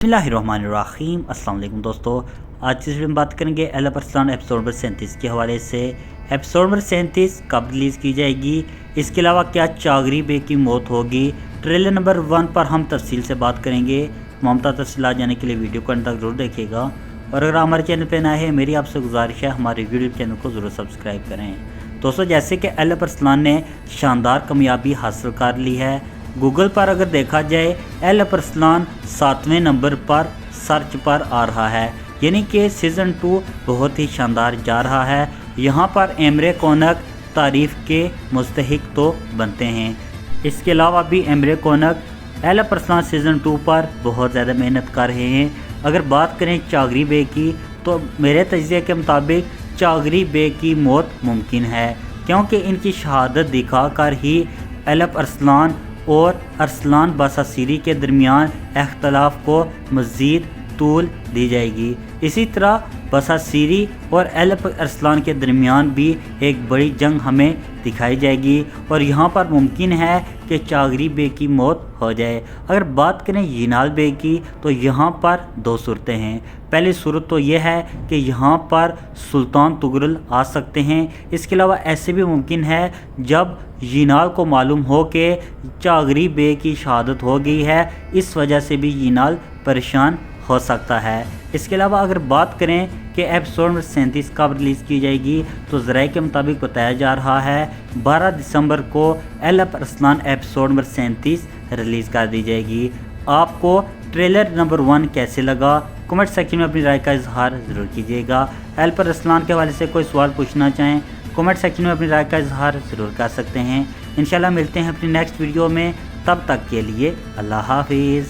बिस्मिल्लाहिर्रहमानिर्रहीम। अस्सलाम वालेकुम दोस्तों, आज इस वीडियो में बात करेंगे एल अरसलान एपिसोड नंबर 37 के हवाले से। एपिसोड नंबर 37 कब रिलीज़ की जाएगी, इसके अलावा क्या चागरी बे की मौत होगी, ट्रेलर नंबर 1 पर हम तफसील से बात करेंगे। ममता तफसीलात जाने के लिए वीडियो को अंत तक जरूर देखिएगा, और अगर हमारे चैनल पर नए हैं मेरी आपसे गुजारिश है हमारे यूट्यूब चैनल को ज़रूर सब्सक्राइब करें। दोस्तों, जैसे कि एल अरसलान ने शानदार कामयाबी हासिल कर ली है। गूगल पर अगर देखा जाए एल अरसलान 7वें नंबर पर सर्च पर आ रहा है, यानी कि सीज़न 2 बहुत ही शानदार जा रहा है। यहाँ पर एमरे कोनक तारीफ़ के मुस्तहिक तो बनते हैं। इसके अलावा भी एमरे कोनक एल अरसलान सीज़न 2 पर बहुत ज़्यादा मेहनत कर रहे हैं। अगर बात करें चागरी बे की, तो मेरे तजिए के मुताबिक चागरी बे की मौत मुमकिन है, क्योंकि इनकी शहादत दिखाकर ही एल अरसलान और अरसलान बासासीरी के दरमियान अख्तलाफ को मज़ीद तूल दी जाएगी। इसी तरह बासासीरी और एल अरसलान के दरमियान भी एक बड़ी जंग हमें दिखाई जाएगी, और यहाँ पर मुमकिन है कि चागरी बे की मौत हो जाए। अगर बात करें यिनाल बे की, तो यहाँ पर दो सूरतें हैं। पहली सूरत तो यह है कि यहाँ पर सुल्तान तुगरल आ सकते हैं। इसके अलावा ऐसे भी मुमकिन है जब यिनाल को मालूम हो कि चागरी बे की शहादत हो गई है, इस वजह से भी यिनाल परेशान हो सकता है। इसके अलावा अगर बात करें कि एपिसोड नंबर 37 कब रिलीज़ की जाएगी, तो ज़राए के मुताबिक बताया जा रहा है 12 दिसंबर को L Arsalan episode number 37 release कर दी जाएगी। आपको ट्रेलर नंबर 1 कैसे लगा, कमेंट सेक्शन में अपनी राय का इजहार ज़रूर कीजिएगा। एल अरसलान के हवाले से कोई सवाल पूछना चाहें, कमेंट सेक्शन में अपनी राय का इजहार ज़रूर कर सकते हैं। इंशाल्लाह मिलते हैं अपनी नेक्स्ट वीडियो में, तब तक के लिए अल्लाह हाफिज़।